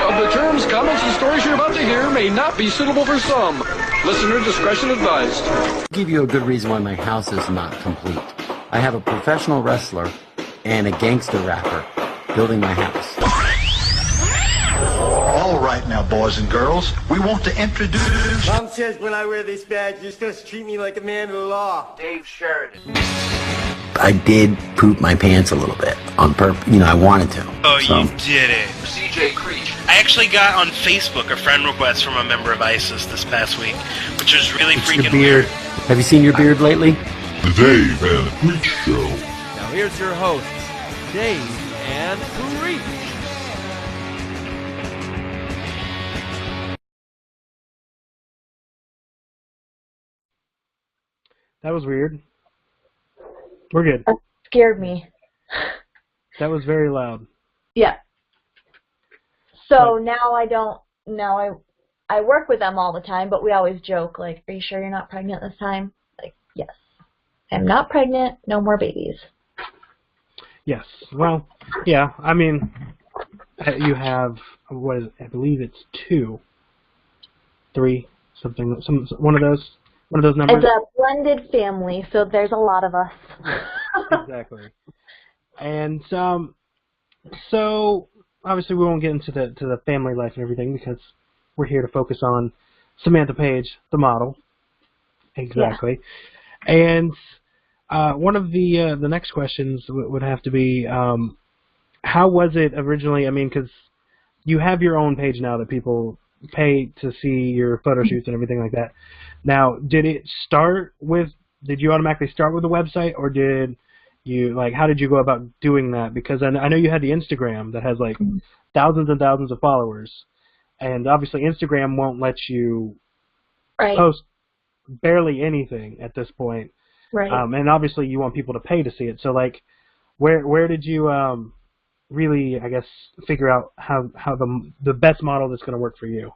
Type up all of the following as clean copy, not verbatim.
of the terms, comments, and stories you're about to hear may not be suitable for some. Listener discretion advised. I'll give you a good reason why my house is not complete. I have a professional wrestler and a gangster rapper building my house. All right now, boys and girls, we want to introduce... Mom says when I wear this badge, you're supposed to treat me like a man of the law. Dave Sheridan. I did poop my pants a little bit on purpose. You know, I wanted to. Oh, so. You did it. CJ Creech. I actually got on Facebook a friend request from a member of ISIS this past week, which was really freaking weird. Have you seen your beard lately? The Dave and Creech Show. Now here's your hosts, Dave and Creech. That was weird. We're good. That scared me. That was very loud. Yeah. So now I don't. Now I work with them all the time, but we always joke like, "Are you sure you're not pregnant this time?" Like, yes, I'm not pregnant. No more babies. Yes. Well, yeah. I mean, you have what is it? I believe it's 2, 3, something. One of those numbers. It's a blended family, so there's a lot of us. Exactly. And so obviously we won't get into the family life and everything because we're here to focus on Samantha Paige, the model. Exactly. Yeah. And one of the next questions would have to be, how was it originally? I mean, because you have your own page now that people pay to see your photo shoots and everything like that. Now, did you automatically start with the website, or did you, like, how did you go about doing that? Because I know you had the Instagram that has, like, thousands and thousands of followers, and obviously Instagram won't let you post barely anything at this point. Right. And obviously you want people to pay to see it. So, like, where did you really, I guess, figure out how the best model that's going to work for you?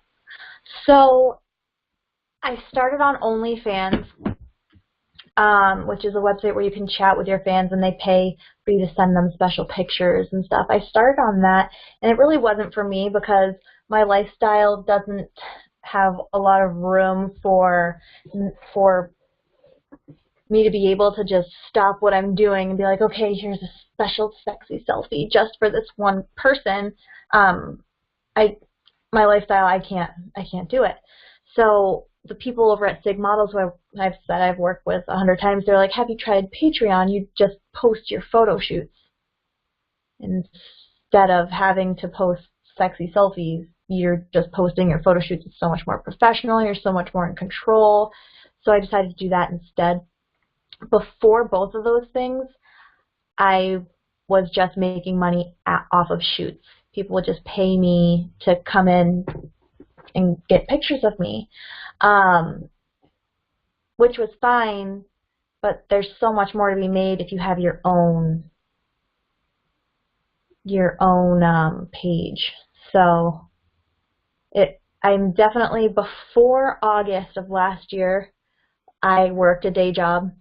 So I started on OnlyFans, which is a website where you can chat with your fans and they pay for you to send them special pictures and stuff. I started on that, and it really wasn't for me because my lifestyle doesn't have a lot of room for me to be able to just stop what I'm doing and be like, okay, here's a special sexy selfie just for this one person. My lifestyle, I can't do it. So the people over at Sig Models, who I've said I've worked with 100 times, they're like, have you tried Patreon? You just post your photo shoots instead of having to post sexy selfies. You're just posting your photo shoots. It's so much more professional. You're so much more in control. So I decided to do that instead. Before both of those things, I was just making money off of shoots. People would just pay me to come in and get pictures of me, which was fine, but there's so much more to be made if you have your own page. So I'm definitely, before August of last year, I worked a day job.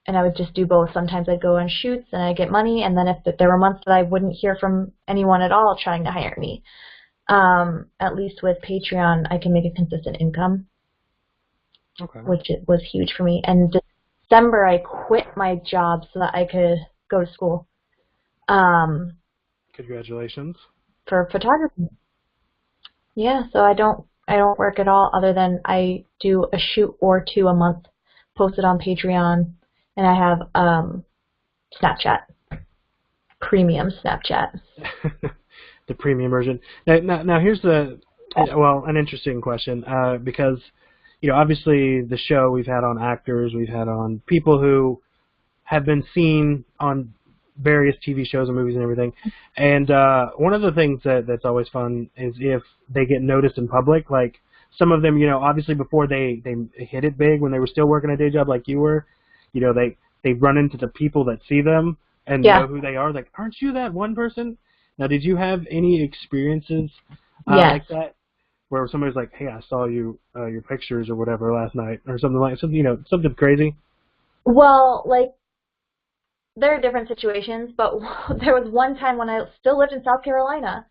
And I would just do both. Sometimes I'd go on shoots and I'd get money, and then if there were months that I wouldn't hear from anyone at all trying to hire me, at least with Patreon, I can make a consistent income, which was huge for me. And December, I quit my job so that I could go to school. Congratulations. For photography. Yeah, so I don't work at all other than I do a shoot or 2 a month, posted on Patreon, and I have Snapchat, premium Snapchat. The premium version. Now here's an interesting question, because obviously the show, we've had on actors, we've had on people who have been seen on various TV shows and movies and everything, and one of the things that's always fun is if they get noticed in public. Like, some of them, obviously before they hit it big, when they were still working a day job like you were, they run into the people that see them and know who they are. Like, aren't you that one person? Now, did you have any experiences like that, where somebody's like, hey, I saw you your pictures or whatever last night, or something something crazy? Well, like, there are different situations, but there was one time when I still lived in South Carolina.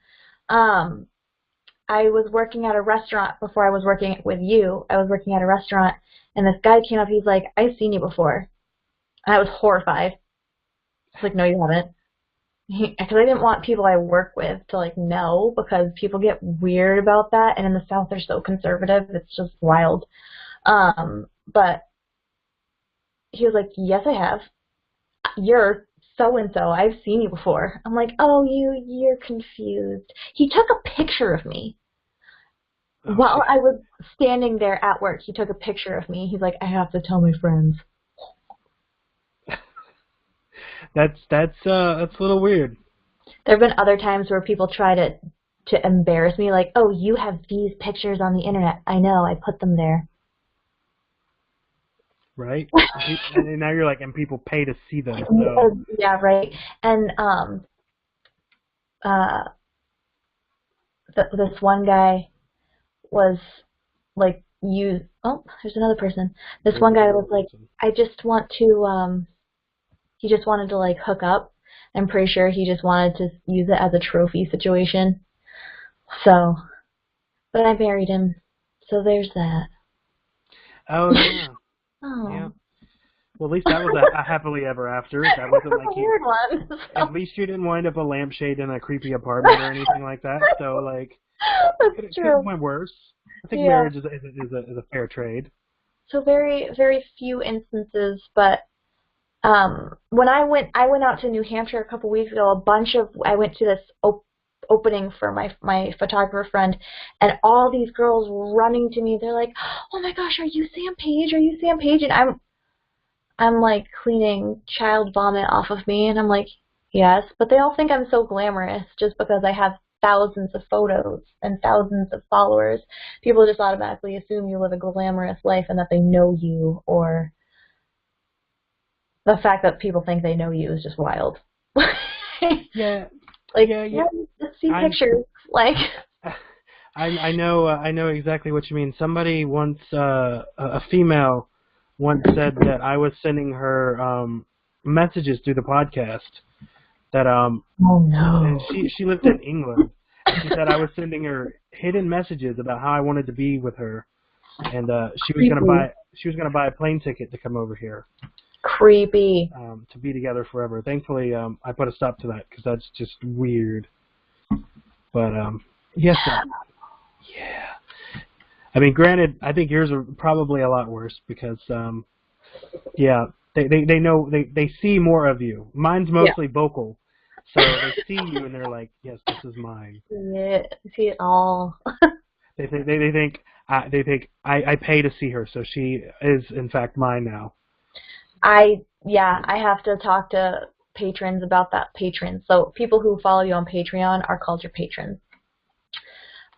I was working at a restaurant before I was working with you. I was working at a restaurant, and this guy came up. He's like, "I've seen you before." And I was horrified. I was like, "No, you haven't." Because I didn't want people I work with to, like, know, because people get weird about that, and in the South they're so conservative. It's just wild. But he was like, "Yes, I have. You're so-and-so. I've seen you before." I'm like, "Oh, you're confused." He took a picture of me. While I was standing there at work, he took a picture of me. He's like, "I have to tell my friends." That's a little weird. There have been other times where people try to embarrass me, like, "Oh, you have these pictures on the internet." I know, I put them there. Right? And now you're like, and people pay to see them. So. Yeah, right. And this one guy was like, there's another person. This one guy was like, "I just want to, he just wanted to, like, hook up." I'm pretty sure he just wanted to use it as a trophy situation. So, but I married him, so there's that. Oh, yeah. Oh. Yeah. Well, at least that was a happily ever after. That wasn't like weird one. At least you didn't wind up a lampshade in a creepy apartment or anything like that. So, like, it could have went worse. I think marriage is a fair trade. So very, very few instances, but when I went out to New Hampshire a couple weeks ago, I went to this opening for my photographer friend, and all these girls running to me. They're like, "Oh my gosh, are you Sam Paige? Are you Sam Paige?" And I'm like cleaning child vomit off of me, and I'm like, "Yes," but they all think I'm so glamorous just because I have thousands of photos and thousands of followers. People just automatically assume you live a glamorous life and that they know you, or the fact that people think they know you is just wild. Yeah. Like, yeah, just see pictures. Like, I know exactly what you mean. Somebody once, a female once said that I was sending her messages through the podcast. That oh no. And she lived in England. And she said I was sending her hidden messages about how I wanted to be with her, and she was gonna buy a plane ticket to come over here. Creepy. To be together forever. Thankfully, I put a stop to that because that's just weird. But yes, yeah. I mean, granted, I think yours are probably a lot worse because, yeah, they know they see more of you. Mine's mostly vocal, so they see you and they're like, "Yes, this is mine." Yeah, see it all. They think I pay to see her, so she is in fact mine now. I have to talk to patrons about that. Patrons, so people who follow you on Patreon are called your patrons.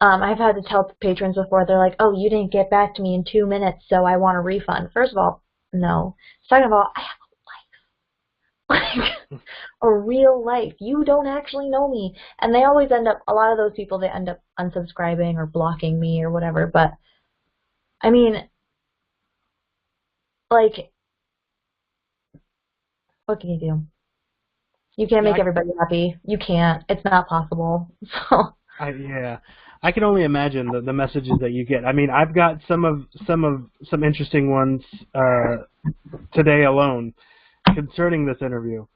I've had to tell patrons before. They're like, "Oh, you didn't get back to me in 2 minutes, so I want a refund." First of all, no. Second of all, I have a life, like a real life. You don't actually know me, and they always end up. A lot of those people, they end up unsubscribing or blocking me or whatever. But I mean, like, what can you do? You can't make everybody happy. You can't. It's not possible. So. I can only imagine the messages that you get. I mean, I've got some interesting ones today alone concerning this interview.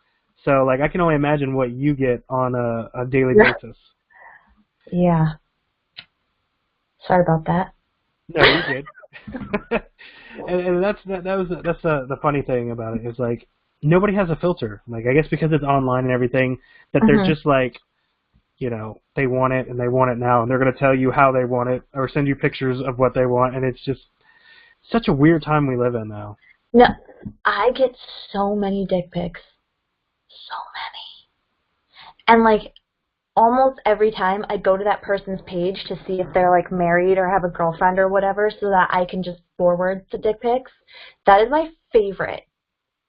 So, like, I can only imagine what you get on a daily basis. Yeah. Sorry about that. No, you're good. and that's the funny thing about it is, like, nobody has a filter. Like, I guess because it's online and everything, that they're just like, you know, they want it and they want it now, and they're going to tell you how they want it or send you pictures of what they want, and it's just such a weird time we live in now. No, I get so many dick pics. So many. And, like, almost every time I go to that person's page to see if they're, like, married or have a girlfriend or whatever so that I can just forward the dick pics. That is my favorite.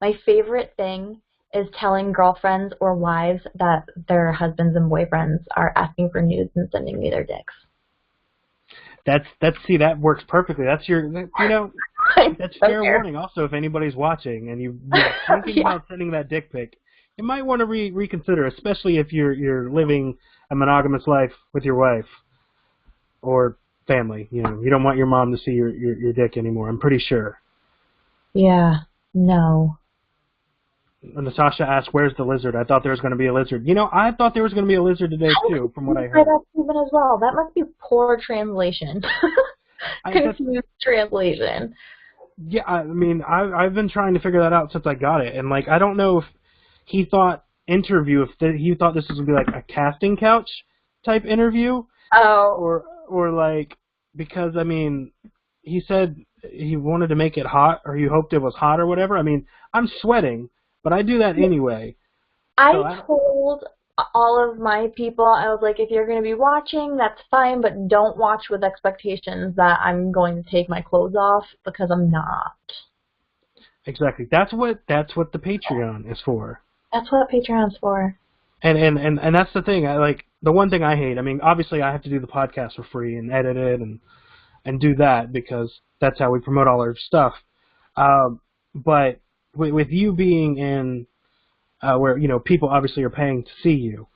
My favorite thing is telling girlfriends or wives that their husbands and boyfriends are asking for nudes and sending me their dicks. See, that works perfectly. That's your, you know, that's fair warning. Also, if anybody's watching and you're thinking about sending that dick pic, you might want to reconsider, especially if you're living a monogamous life with your wife or family. You know, you don't want your mom to see your dick anymore. I'm pretty sure. Yeah. No. Natasha asked, "Where's the lizard?" I thought there was going to be a lizard. You know, I thought there was going to be a lizard today too, from what I heard. Even as well. That must be poor translation. Confused translation. Yeah, I mean, I've been trying to figure that out since I got it, and like, I don't know if he thought he thought this was gonna be like a casting couch type interview. Oh. Or like, because I mean, he said he wanted to make it hot, or he hoped it was hot or whatever. I mean, I'm sweating, but I do that anyway. I told all of my people, I was like, if you're going to be watching, that's fine, but don't watch with expectations that I'm going to take my clothes off, because I'm not. Exactly. That's what the Patreon is for. That's what Patreon's for. And that's the thing. I like the one thing I hate. I mean, obviously I have to do the podcast for free and edit it and do that because that's how we promote all our stuff. But with you being in where, you know, people obviously are paying to see you,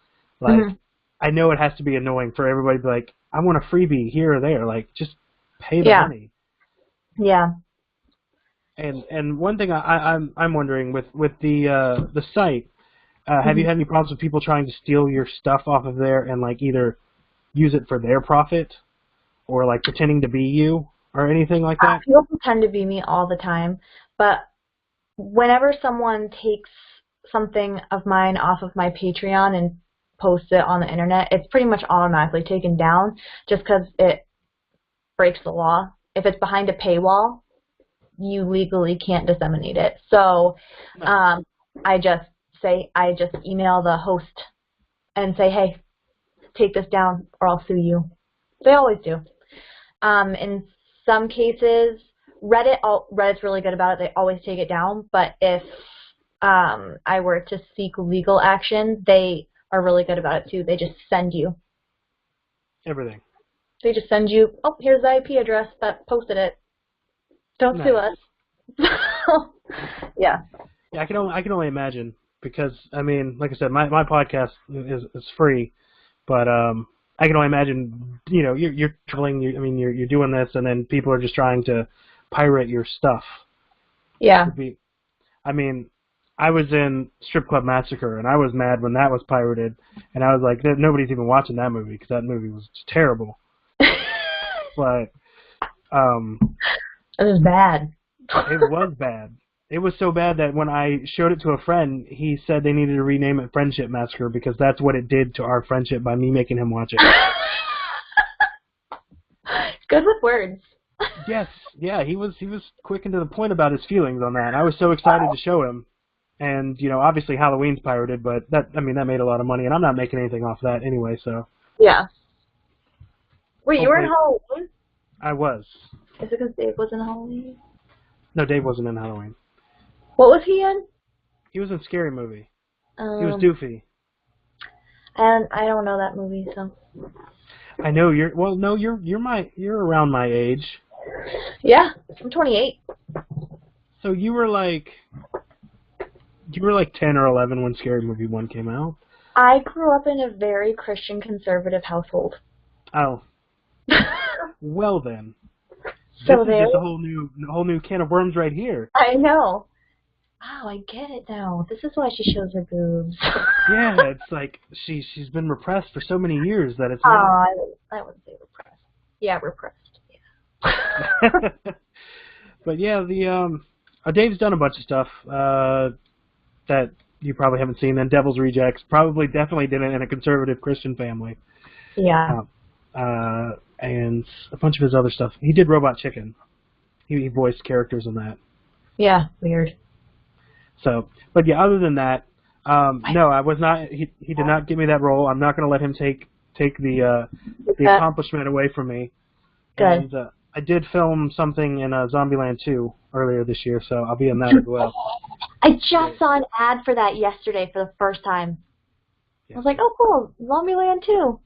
like, I know it has to be annoying for everybody to be like, I want a freebie here or there. Like, just pay the money. Yeah. And one thing I'm wondering with the site, have you had any problems with people trying to steal your stuff off of there and like either use it for their profit or like pretending to be you or anything like that? People pretend to be me all the time, but whenever someone takes something of mine off of my Patreon and posts it on the internet, it's pretty much automatically taken down just because it breaks the law. If it's behind a paywall, you legally can't disseminate it. So I just email the host and say, hey, take this down or I'll sue you. They always do. In some cases, Reddit's really good about it. They always take it down. But if I were to seek legal action, they are really good about it too. They just send you everything. They just send you, oh, here's the IP address that posted it. Don't sue us. Yeah. Yeah, I can only imagine because I mean, like I said, my podcast is free, but I can only imagine, you know, you're traveling, you're doing this, and then people are just trying to pirate your stuff. Yeah. I mean, I was in Strip Club Massacre, and I was mad when that was pirated, and I was like, nobody's even watching that movie because that movie was just terrible. But it was bad. It was bad. It was so bad that when I showed it to a friend, he said they needed to rename it Friendship Massacre because that's what it did to our friendship by me making him watch it. Good with words. Yes, yeah, he was quick and to the point about his feelings on that. I was so excited to show him. And, you know, obviously Halloween's pirated, but that made a lot of money, and I'm not making anything off that anyway, so. Yeah. Wait, you were in Halloween? I was. Is it because Dave was in Halloween? No, Dave wasn't in Halloween. What was he in? He was in Scary Movie. He was Doofy. And I don't know that movie, so. I know you're around my age. Yeah, I'm 28. So you were like 10 or 11 when Scary Movie 1 came out. I grew up in a very Christian conservative household. Oh. Well then. So this is just a whole new can of worms right here. I know. Oh, I get it now. This is why she shows her boobs. Yeah, it's like she's been repressed for so many years that it's. I wouldn't say repressed. Yeah, repressed. Yeah. But yeah, Dave's done a bunch of stuff that you probably haven't seen. Then Devil's Rejects definitely did it in a conservative Christian family. Yeah. And a bunch of his other stuff. He did Robot Chicken. He voiced characters in that. Yeah, weird. So, but yeah, other than that, no, I was not. He did not give me that role. I'm not going to let him take the accomplishment away from me. Good. And I did film something in Zombieland 2 earlier this year, so I'll be in that as well. I just saw an ad for that yesterday for the first time. Yeah. I was like, oh, cool, Zombieland 2.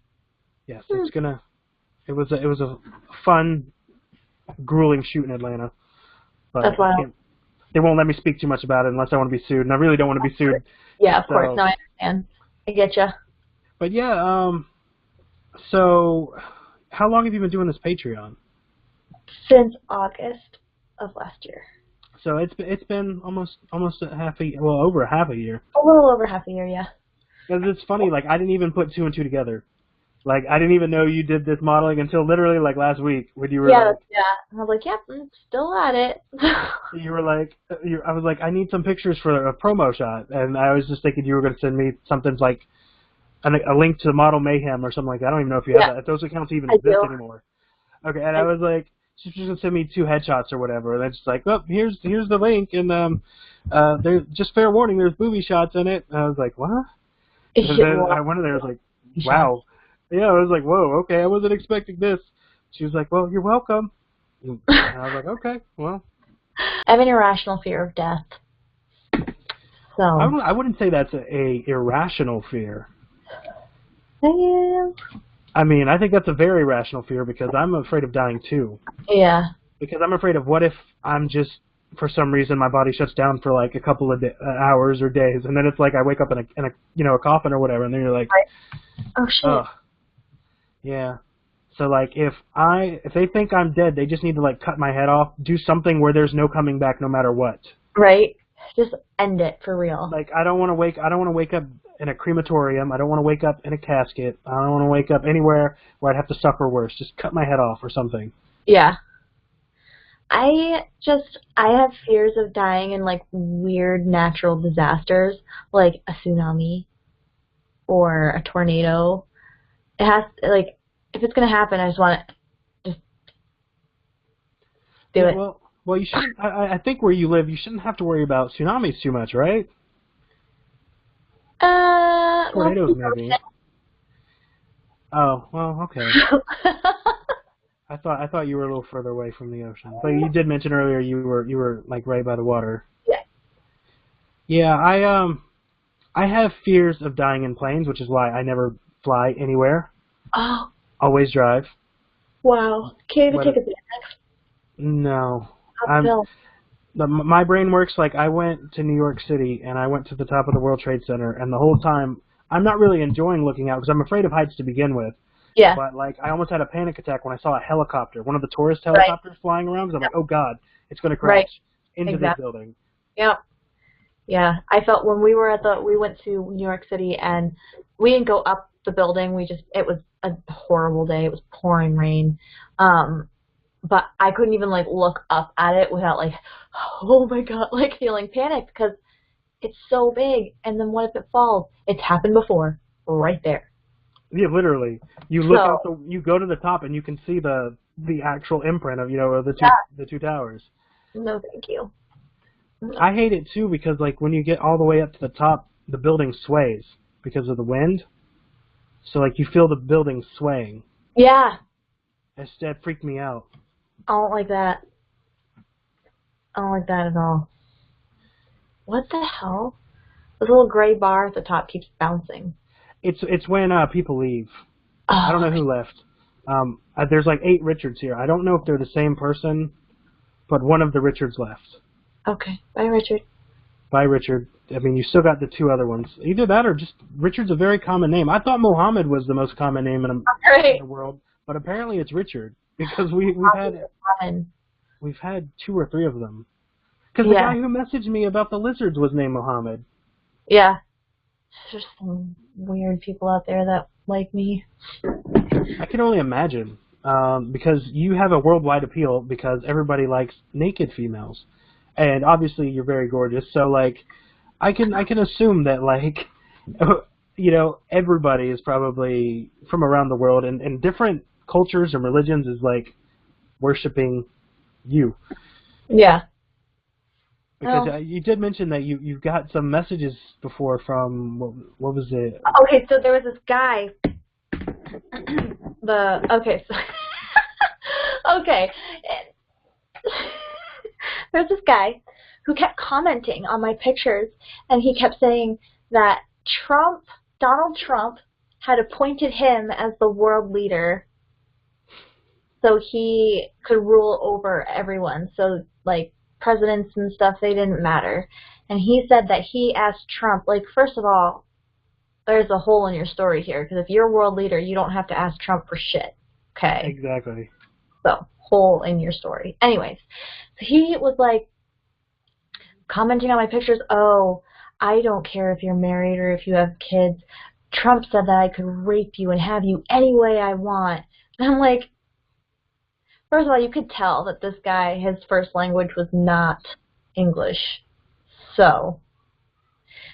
Yes, it's gonna. It was a fun, grueling shoot in Atlanta. But that's wild. they won't let me speak too much about it unless I want to be sued, and I really don't want to be sued Yeah, of course. So, No, I understand. I get you. but yeah, so how long have you been doing this Patreon? Since August of last year. So it's been almost over half a year. A little over half a year, yeah. Because it's funny, like I didn't even put two and two together. Like I didn't even know you did this modeling until literally like last week when you were Yeah, like, yeah. And I was like, yep, I'm still at it. you were like, I was like, I need some pictures for a promo shot, and I was just thinking you were going to send me something like a link to Model Mayhem or something like that. I don't even know if you have that. If those accounts even exist anymore. Okay, and I was like, she's just going to send me 2 headshots or whatever, and then she's like, oh, here's the link, and there's just fair warning, there's booby shots in it. And I was like, what? And then I went in there, I was like, wow. Yeah, I was like, whoa, okay, I wasn't expecting this. She was like, well, you're welcome. And I was like, okay, well. I have an irrational fear of death. So I wouldn't say that's a irrational fear. I mean, I think that's a very rational fear because I'm afraid of dying too. Yeah. Because I'm afraid of what if I'm just, for some reason, my body shuts down for like a couple of hours or days, and then it's like I wake up in a coffin or whatever, and then you're like, oh shit. Ugh. Yeah. So like if they think I'm dead, they just need to like cut my head off, do something where there's no coming back no matter what. Right. Just end it for real. Like I don't want to wake up in a crematorium. I don't want to wake up in a casket. I don't want to wake up anywhere where I'd have to suffer worse. Just cut my head off or something. Yeah. I have fears of dying in like weird natural disasters, like a tsunami or a tornado. It has like if it's gonna happen, I just want to just do it. Well, you shouldn't. I think where you live, you shouldn't have to worry about tsunamis too much, right? Tornadoes, maybe. Oh, well, okay. I thought you were a little further away from the ocean, but you did mention earlier you were like right by the water. Yeah. Yeah, I have fears of dying in planes, which is why I never fly anywhere. Oh. Always drive. Wow. Can't even take a Xanax? No. How my brain works like I went to New York City and I went to the top of the World Trade Center, and the whole time I'm not really enjoying looking out because I'm afraid of heights to begin with. Yeah. But like I almost had a panic attack when I saw a helicopter, one of the tourist helicopters flying around, because I'm like, oh god, it's going to crash into this building. Yeah. Yeah. I felt when we went to New York City and we didn't go up the building. It was a horrible day. It was pouring rain. But I couldn't even like look up at it without like, oh my god, like feeling panicked because it's so big. And then what if it falls? It's happened before, right there. Yeah, literally. You look out you go to the top and you can see the actual imprint of the two towers. No, thank you. I hate it too because like when you get all the way up to the top, the building sways because of the wind. So like you feel the building swaying. Yeah. That freaked me out. I don't like that. I don't like that at all. What the hell? This little gray bar at the top keeps bouncing. It's when people leave. Oh. I don't know who left. There's like 8 Richards here. I don't know if they're the same person, but one of the Richards left. Okay. Bye, Richard. Bye, Richard. I mean, you still got the 2 other ones. Either that or just Richard's a very common name. I thought Mohammed was the most common name in the world, but apparently it's Richard because we've had 2 or 3 of them. Because the guy who messaged me about the lizards was named Mohammed. Yeah. There's some weird people out there that like me. I can only imagine. Because you have a worldwide appeal because everybody likes naked females. And obviously you're very gorgeous, so like I can assume that like everybody is probably from around the world and different cultures and religions is like worshiping you. Yeah. Because you did mention that you got some messages before from what was it? Okay, so there was this guy. There's this guy who kept commenting on my pictures, and he kept saying that Donald Trump had appointed him as the world leader so he could rule over everyone. So, like, presidents and stuff, they didn't matter. And he said that he asked Trump, like, first of all, there's a hole in your story here, because if you're a world leader, you don't have to ask Trump for shit. Okay? Exactly. So, hole in your story. Anyways, so he was like, commenting on my pictures, oh, I don't care if you're married or if you have kids. Trump said that I could rape you and have you any way I want. And I'm like, first of all, you could tell that this guy, his first language was not English. So,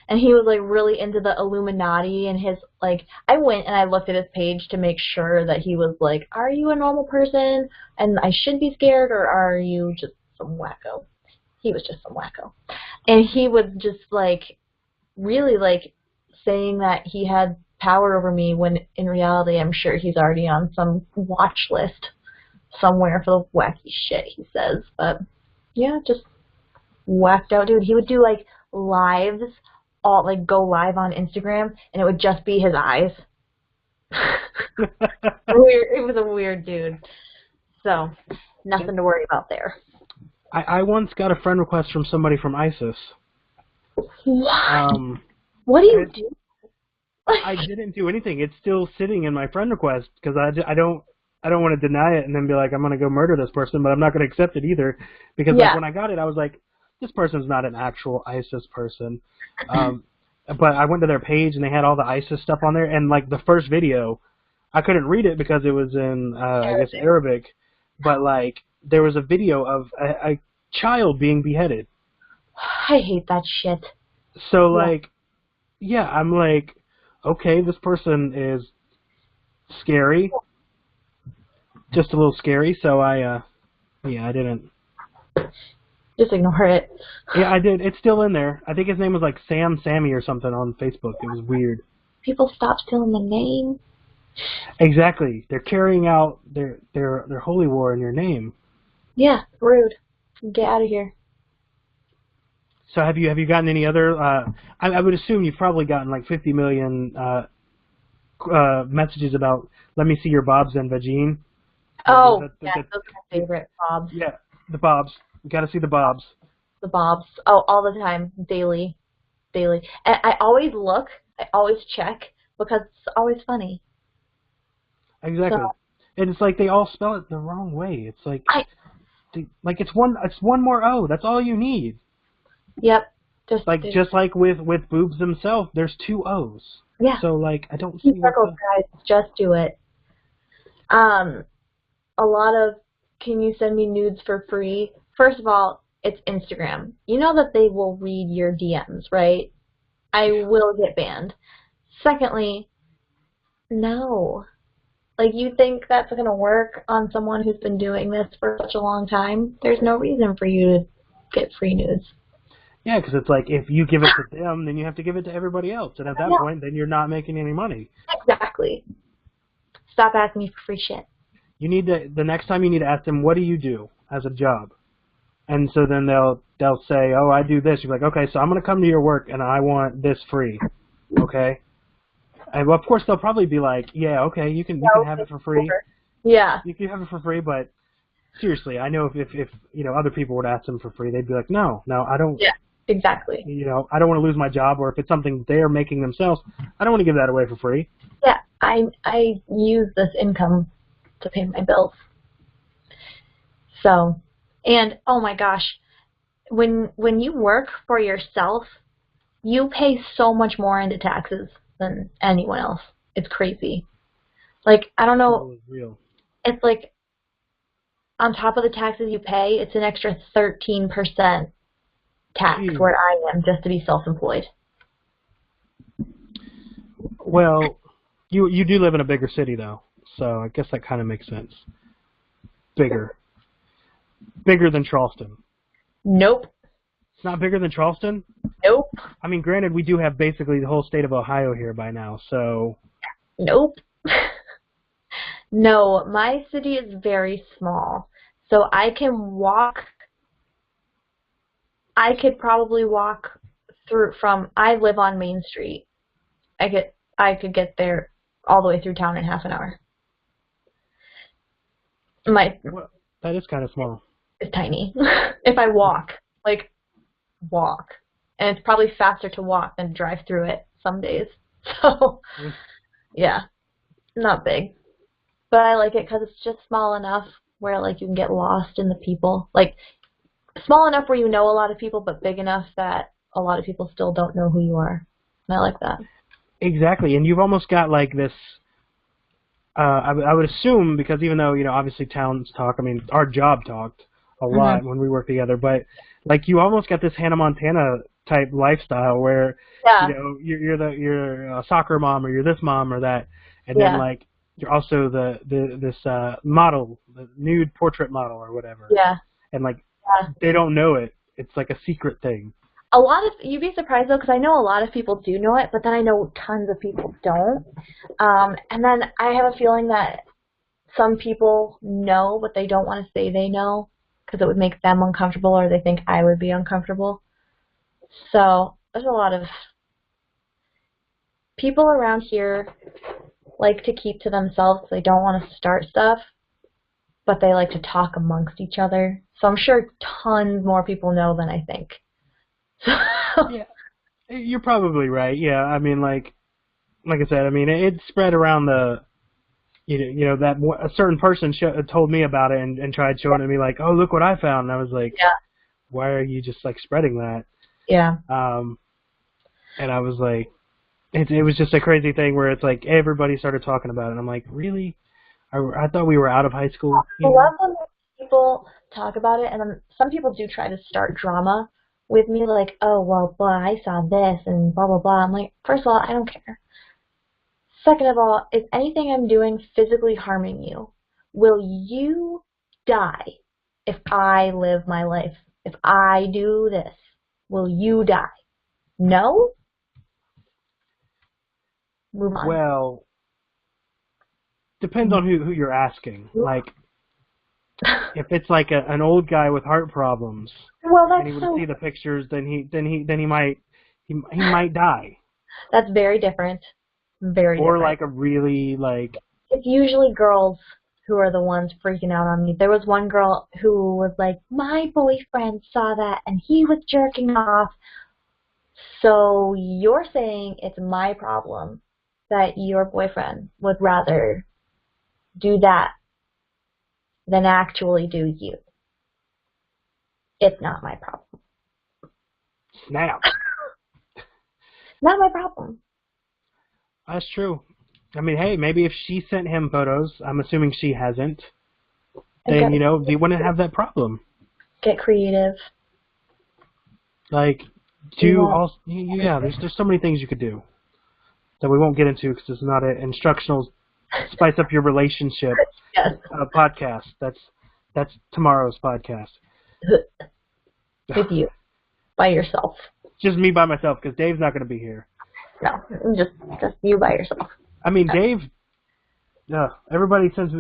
and he was like really into the Illuminati and his, like, I went and I looked at his page to make sure that he was like, are you a normal person and I should be scared, or are you just some wacko? He was just some wacko. And he was just like, really like saying that he had power over me when in reality I'm sure he's already on some watch list somewhere for the wacky shit he says. But yeah, just whacked out dude. He would do like lives, all like go live on Instagram, and it would just be his eyes. Weird. It was a weird dude. So nothing to worry about there. I once got a friend request from somebody from ISIS. What? What do you do? I didn't do anything. It's still sitting in my friend request because I don't want to deny it and then be like, I'm going to go murder this person, but I'm not going to accept it either. Because like, when I got it, I was like, this person's not an actual ISIS person. But I went to their page and they had all the ISIS stuff on there. And like the first video, I couldn't read it because it was in, I guess, Arabic. But like there was a video of a child being beheaded. I hate that shit. So like, yeah, I'm like, okay, this person is scary. Just a little scary, so I didn't. Just ignore it. Yeah, I did. It's still in there. I think his name was like Sammy or something on Facebook. It was weird. People stop stealing the name. Exactly. They're carrying out their holy war in your name. Yeah, rude. Get out of here. So have you gotten any other? I would assume you've probably gotten like 50 million messages about let me see your bobs and vagine. Oh, those are my favorite, bobs. Yeah, the bobs. You got to see the bobs. The bobs. Oh, all the time, daily. And I always look. I always check because it's always funny. Exactly. So, and it's like they all spell it the wrong way. It's like it's one more O. That's all you need. Yep. Just like with boobs themselves, there's two O's. Yeah. So like I don't see what guys, just do it. A lot of can you send me nudes for free? First of all, it's Instagram. You know that they will read your DMs, right? I will get banned. Secondly, no. Like, you think that's going to work on someone who's been doing this for such a long time? There's no reason for you to get free nudes. Yeah, because it's like if you give it to them, then you have to give it to everybody else. And at that point, then you're not making any money. Exactly. Stop asking me for free shit. You need to, the next time you need to ask them, what do you do as a job? And so then they'll say, oh, I do this. You're like, okay, so I'm going to come to your work and I want this free. Okay? And well, of course they'll probably be like, yeah, okay, you can have it for free. Yeah. You can have it for free, but seriously, I know if you know other people would ask them for free, they'd be like, no, I don't. Yeah, exactly. You know, I don't want to lose my job, or if it's something they're making themselves, I don't want to give that away for free. Yeah, I use this income to pay my bills. So, and oh my gosh, when you work for yourself, you pay so much more into taxes than anyone else. It's crazy. Like, I don't know. It's like on top of the taxes you pay, it's an extra 13% tax where I am just to be self-employed. Well, you do live in a bigger city though, so I guess that kind of makes sense. Bigger than Charleston. Nope. It's not bigger than Charleston? Nope. I mean, granted, we do have basically the whole state of Ohio here by now, so... Nope. No, my city is very small, so I can walk... I could probably walk through from... I live on Main Street. I could get there all the way through town in half an hour. Well, that is kind of small. is tiny. If I walk, walk. And it's probably faster to walk than drive through it some days. So, yeah, not big. But I like it because it's just small enough where, like, you can get lost in the people. Like, small enough where you know a lot of people, but big enough that a lot of people still don't know who you are. And I like that. Exactly, and you've almost got, like, this... I would assume, because even though, obviously towns talk, I mean, our job talked a lot when we worked together, but, like, you almost got this Hannah Montana type lifestyle where, you're a soccer mom, or you're this mom or that, and then, like, you're also this model, the nude portrait model or whatever. Yeah. And, like, they don't know it. It's like a secret thing. You'd be surprised though, because I know a lot of people do know it, but then I know tons of people don't. And then I have a feeling that some people know, but they don't want to say they know, because it would make them uncomfortable, or they think I would be uncomfortable. So there's a lot of people around here like to keep to themselves. They don't want to start stuff, but they like to talk amongst each other. So I'm sure tons more people know than I think. Yeah, you're probably right. Yeah, I mean, like I said, I mean, it spread around the, that a certain person told me about it and tried showing it to me, like, oh, look what I found. And I was like, why are you just, like, spreading that? Yeah. And I was like, it was just a crazy thing where it's like everybody started talking about it. And I'm like, really? I thought we were out of high school. I love when people talk about it, and then some people do try to start drama with me, like, oh, well, blah, I saw this, and blah, blah, blah. I'm like, first of all, I don't care. Second of all, is anything I'm doing physically harming you? Will you die if I live my life? If I do this, will you die? No? Move on. Well, depends on who you're asking. Like, if it's like an old guy with heart problems, and he would see the pictures, then he might die. That's very different. Very or different. like a really like. It's usually girls who are the ones freaking out on me. There was one girl who was like, my boyfriend saw that and he was jerking off. So you're saying it's my problem that your boyfriend would rather do that than actually do you. It's not my problem. Snap. Not my problem. That's true. I mean, hey, maybe if she sent him photos, I'm assuming she hasn't, then, they wouldn't have that problem. Get creative. Like, there's so many things you could do that we won't get into because it's not an instructional spice up your relationship podcast. That's tomorrow's podcast. With you. By yourself. Just me by myself, because Dave's not going to be here. No, just you by yourself. I mean, Dave, everybody sends,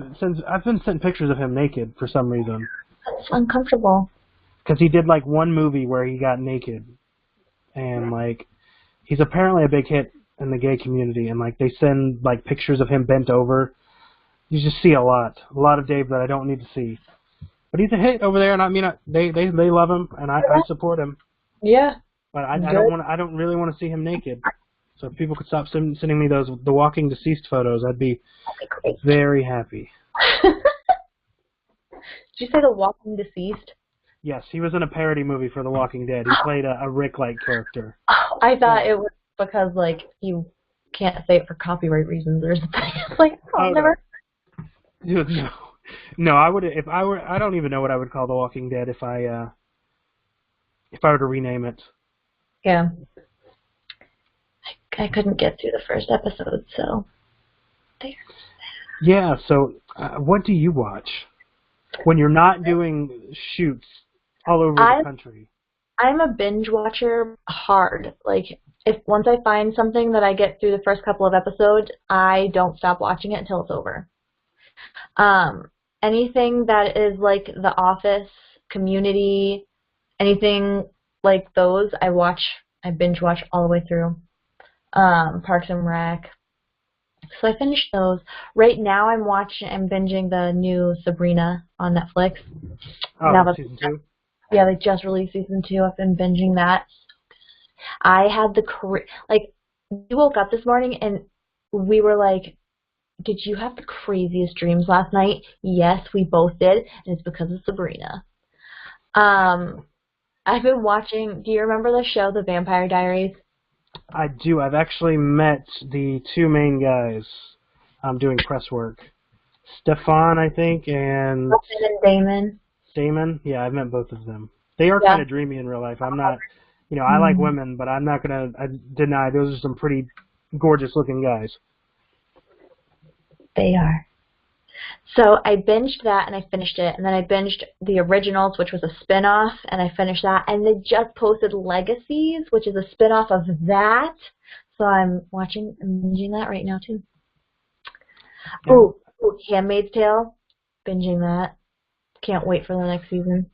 I've been sent pictures of him naked for some reason. That's uncomfortable. Because he did, like, one movie where he got naked. And, like, he's apparently a big hit in the gay community. And, like, they send, like, pictures of him bent over. You just see a lot of Dave that I don't need to see. But he's a hit over there, and I mean, they love him, and I support him. Yeah. But I don't really want to see him naked. So if people could stop sending me the walking deceased photos, I'd be very happy. Did you say the walking deceased? Yes, he was in a parody movie for The Walking Dead. He played a Rick-like character. Oh, I thought it was because, like, you can't say it for copyright reasons or something. Like, never. No, I would if I were. I don't even know what I would call The Walking Dead if I were to rename it. Yeah. I couldn't get through the first episode, so there. Yeah. So, what do you watch when you're not doing shoots all over the country? I'm a binge watcher hard. Like, once I find something that I get through the first couple of episodes, I don't stop watching it until it's over. Anything that is like The Office, Community, anything like those, I binge watch all the way through. Parks and Rec. So I finished those. Right now I'm binging the new Sabrina on Netflix. Oh, Now season 2? Yeah, they just released season 2. I've been binging that. I had we woke up this morning and we were like, did you have the craziest dreams last night? Yes, we both did, and it's because of Sabrina. I've been watching, do you remember the show, The Vampire Diaries? I do. I've actually met the 2 main guys doing press work. Stefan, I think, and Damon. Yeah, I've met both of them. They are kind of dreamy in real life. I'm not, I like women, but I'm not going to deny those are some pretty gorgeous-looking guys. They are. So I binged that and I finished it, and then I binged The Originals, which was a spin-off, and I finished that, and they just posted Legacies, which is a spin-off of that, so I'm binging that right now too. Yeah. Ooh, Handmaid's Tale, binging that. Can't wait for the next season.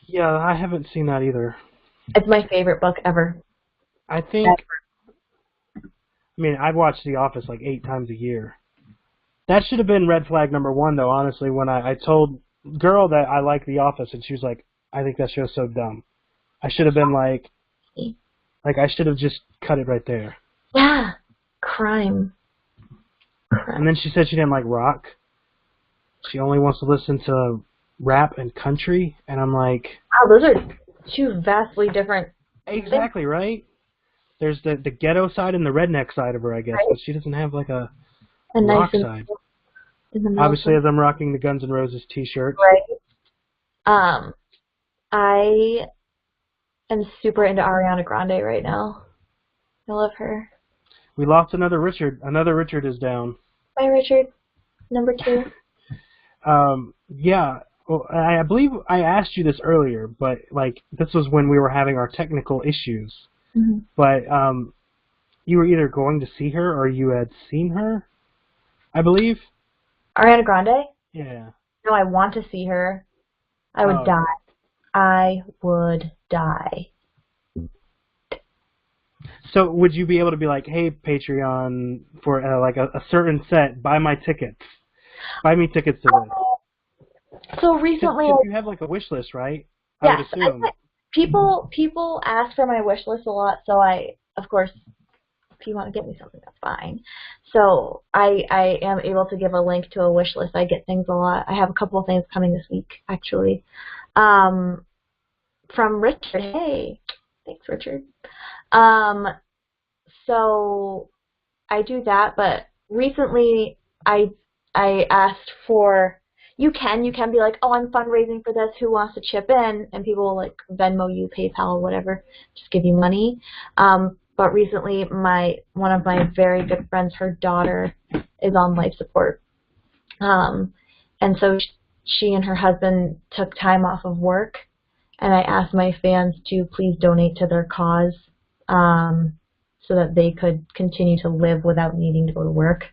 Yeah, I haven't seen that either. It's my favorite book ever. I think, I've watched The Office like 8 times a year. That should have been red flag number 1, though, honestly, when I told girl that I like The Office, and she was like, I think that show's so dumb. I should have been like I should have just cut it right there. Yeah, crime. And then she said she didn't like rock. She only wants to listen to rap and country, and I'm like... Oh, those are 2 vastly different... Exactly, right? There's the ghetto side and the redneck side of her, I guess, but she doesn't have like a rock nice side. Obviously, as I'm rocking the Guns N' Roses t-shirt. Right. I am super into Ariana Grande right now. I love her. We lost another Richard. Another Richard is down. Bye, Richard. Number 2. Yeah. Well, I believe I asked you this earlier, but this was when we were having our technical issues. Mm-hmm. But you were either going to see her or you had seen her, I believe. Ariana Grande? Yeah. No, I want to see her. I would die. I would die. So would you be able to be like, hey, Patreon, for a certain set, buy my tickets. Buy me tickets to this. So recently... You have a wish list, right? Yes. I would assume. People ask for my wish list a lot, so I, of course, if you want to get me something, that's fine. So I am able to give a link to a wish list. I get things a lot. I have a couple of things coming this week, actually. From Richard. Hey, thanks, Richard. So I do that, but recently I asked for, you can be like, oh, I'm fundraising for this, who wants to chip in? And people will Venmo you, PayPal, whatever, just give you money. But recently one of my very good friends, her daughter is on life support. And so she and her husband took time off of work, and I asked my fans to please donate to their cause so that they could continue to live without needing to go to work.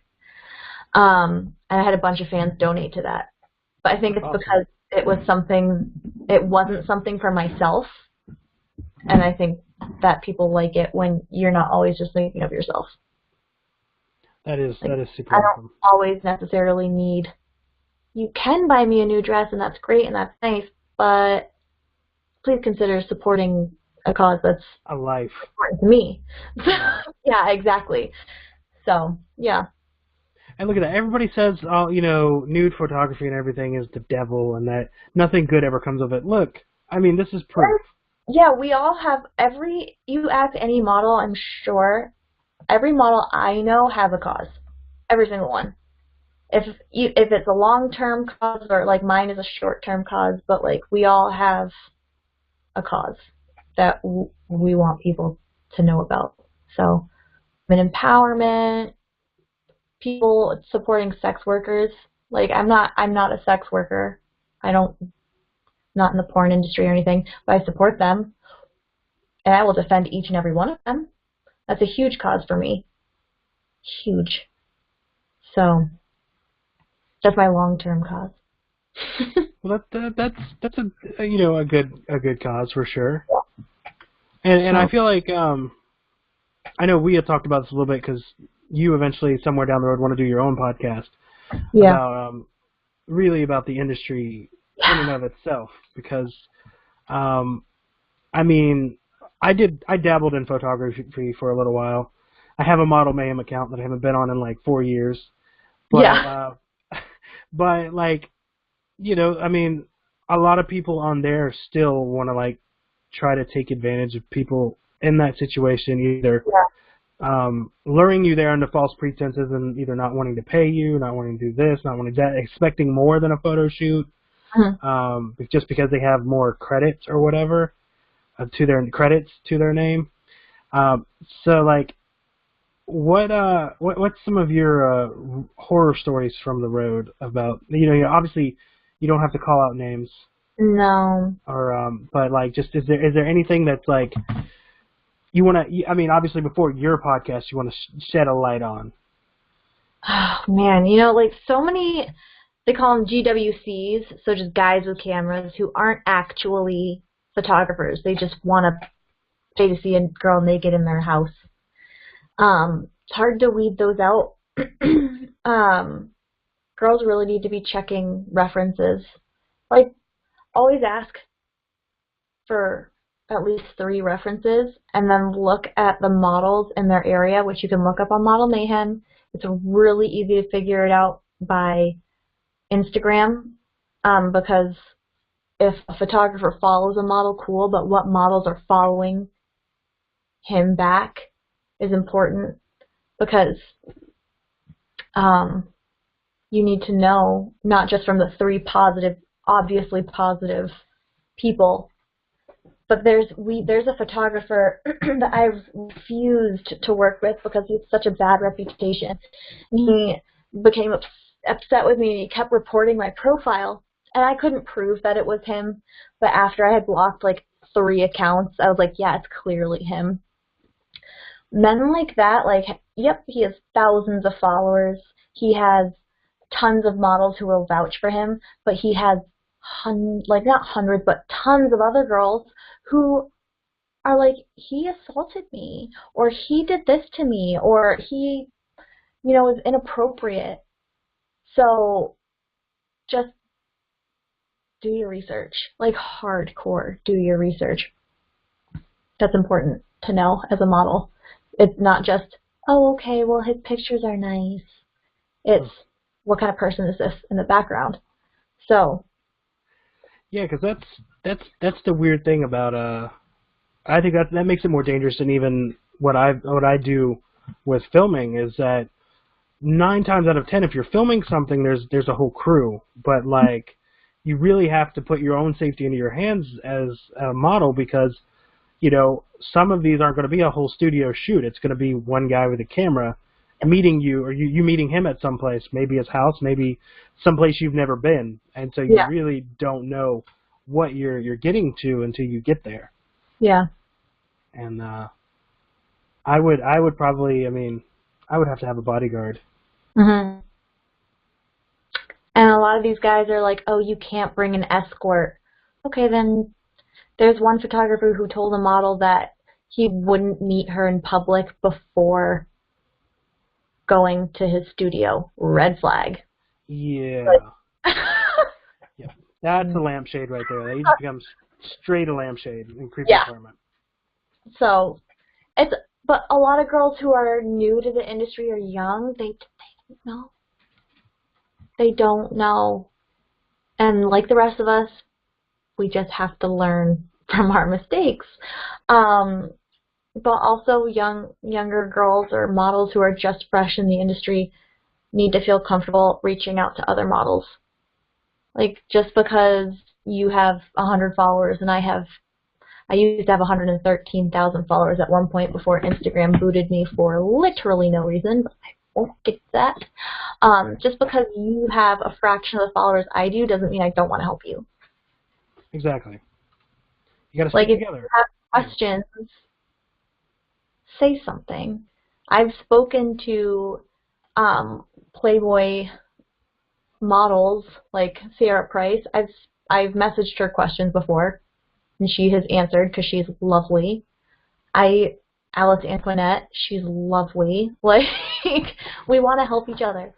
And I had a bunch of fans donate to that. But I think it's because it wasn't something for myself, and I think that people like it when you're not always just thinking of yourself. That is super I awesome. don't always necessarily need, you can buy me a new dress and that's great and that's nice, but please consider supporting a cause that's a life important to me. Yeah, exactly. So, yeah. And look at that. Everybody says, nude photography and everything is the devil and that nothing good ever comes of it. Look, this is proof. Yeah, we all have you ask any model, I'm sure, every model I know has a cause. Every single one. If it's a long-term cause or mine is a short-term cause, but we all have a cause that we want people to know about. So, empowerment, people supporting sex workers. I'm not a sex worker. Not in the porn industry or anything, but I support them, and I will defend each and every one of them. That's a huge cause for me. Huge. So that's my long-term cause. Well, that's a good cause for sure. And I feel like I know we had talked about this a little bit because you eventually somewhere down the road want to do your own podcast Yeah. about really about the industry in and of itself, because I mean, I dabbled in photography for a little while. I have a Model Mayhem account that I haven't been on in like 4 years. But, Yeah. but like, you know, I mean, a lot of people on there still want to like try to take advantage of people in that situation, either luring you there under false pretenses and either not wanting to pay you, not wanting to do this, not wanting that, expecting more than a photo shoot, just because they have more credits or whatever to their name. So like, what's some of your horror stories from the road about, you know, obviously you don't have to call out names, No. or but like, just is there anything that's like you want to, I mean, obviously before your podcast you want to shed a light on? Oh, man, you know, like so many, they call them GWCs, so just guys with cameras who aren't actually photographers. They just want to pay to see a girl naked in their house. It's hard to weed those out. Girls really need to be checking references. Like, always ask for at least 3 references, and then look at the models in their area, which you can look up on Model Mayhem. It's really easy to figure it out by Instagram, because if a photographer follows a model, cool, but what models are following him back is important, because you need to know, not just from the 3 obviously positive people, but there's a photographer that I've refused to work with because he has such a bad reputation. He became upset with me, and he kept reporting my profile, and I couldn't prove that it was him, but after I had blocked like 3 accounts, I was like, yeah, it's clearly him. Men like that, like, yep, he has thousands of followers. He has tons of models who will vouch for him, but he has not hundreds, but tons of other girls who are like, he assaulted me, or he did this to me, or he, you know, is inappropriate. So just do your research, like hardcore, do your research. That's important to know as a model. It's not just, oh, okay, well, his pictures are nice. It's, what kind of person is this in the background? So. Yeah, because that's the weird thing about I think that makes it more dangerous than even what I do with filming, is that 9 times out of 10, if you're filming something, there's a whole crew, but like, you really have to put your own safety into your hands as a model, because, you know, some of these aren't going to be a whole studio shoot. It's going to be one guy with a camera meeting you, or you meeting him at some place, maybe his house, maybe someplace you've never been, and so you really don't know what you're getting to until you get there. Yeah. And I would probably, I mean, I would have to have a bodyguard. Mhm. And a lot of these guys are like, oh, you can't bring an escort. Okay, then there's one photographer who told a model that he wouldn't meet her in public before going to his studio. Red flag. Yeah. Yeah. That's a lampshade right there. That just becomes straight a lampshade in creepy apartment. So, but a lot of girls who are new to the industry or young, they don't know. They don't know. And like the rest of us, we just have to learn from our mistakes. But also younger girls or models who are just fresh in the industry need to feel comfortable reaching out to other models. Like, just because you have 100 followers and I used to have 113,000 followers at one point before Instagram booted me for literally no reason, but I won't get that. Just because you have a fraction of the followers I do doesn't mean I don't want to help you. Exactly. You got to stick together. If you have questions, say something. I've spoken to Playboy models like Sierra Price. I've messaged her questions before, and she has answered because she's lovely. Alice Antoinette, she's lovely. Like, Like, we want to help each other.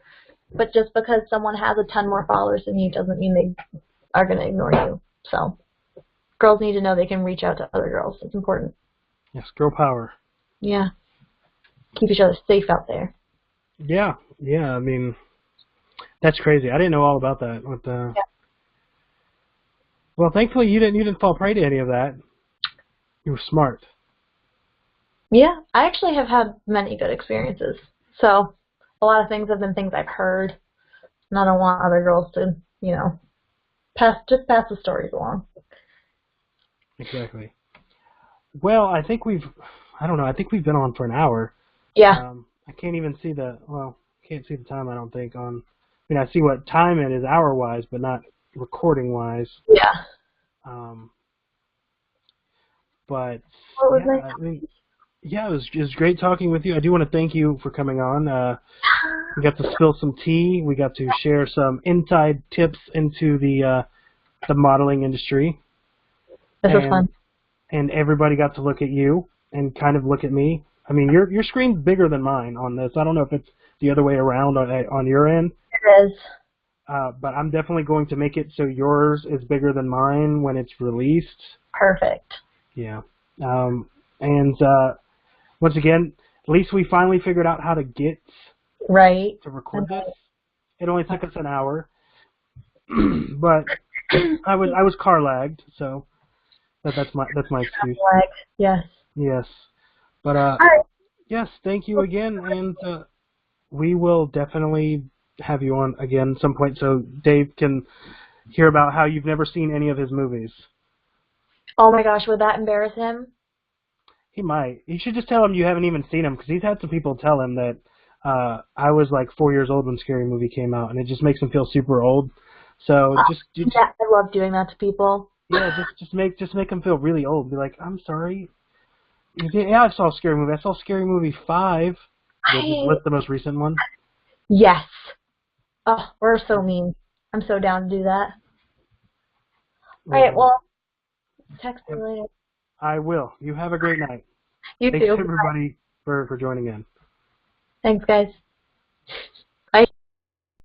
But just because someone has a ton more followers than you doesn't mean they are going to ignore you. So, girls need to know they can reach out to other girls. It's important. Yes, girl power. Yeah. Keep each other safe out there. Yeah, I mean, that's crazy. I didn't know all about that. Yeah. Well, thankfully you didn't fall prey to any of that. You were smart. Yeah, I actually have had many good experiences. So, a lot of things have been things I've heard, and I don't want other girls to, pass the stories along. Exactly. Well, I think we've been on for an hour. Yeah. I can't even see can't see the time, I don't think, I see what time it is hour-wise, but not recording-wise. Yeah. But, What was yeah, it was great talking with you. I do want to thank you for coming on. We got to spill some tea. We got to share some inside tips into the modeling industry. This was fun. And everybody got to look at you and kind of look at me. I mean, your screen's bigger than mine on this. I don't know if it's the other way around on your end. It is. But I'm definitely going to make it so yours is bigger than mine when it's released. Perfect. Yeah. And once again, at least we finally figured out how to get to record this. It only took us an hour, but I was car lagged, so that's my excuse. Yes. Yes. But yes, thank you again, and we will definitely have you on again at some point so Dave can hear about how you've never seen any of his movies. Oh my gosh, would that embarrass him? He might. You should just tell him you haven't even seen him, because he's had some people tell him that I was like 4 years old when Scary Movie came out, and it just makes him feel super old. So yeah, I love doing that to people. Yeah, just make him feel really old. Be like, I'm sorry. Yeah, I saw Scary Movie. I saw Scary Movie 5. What's the most recent one? Yes. Oh, we're so mean. I'm so down to do that. All right, well, text me later. I will. You have a great night. You Thanks too. everybody for joining in. Thanks, guys.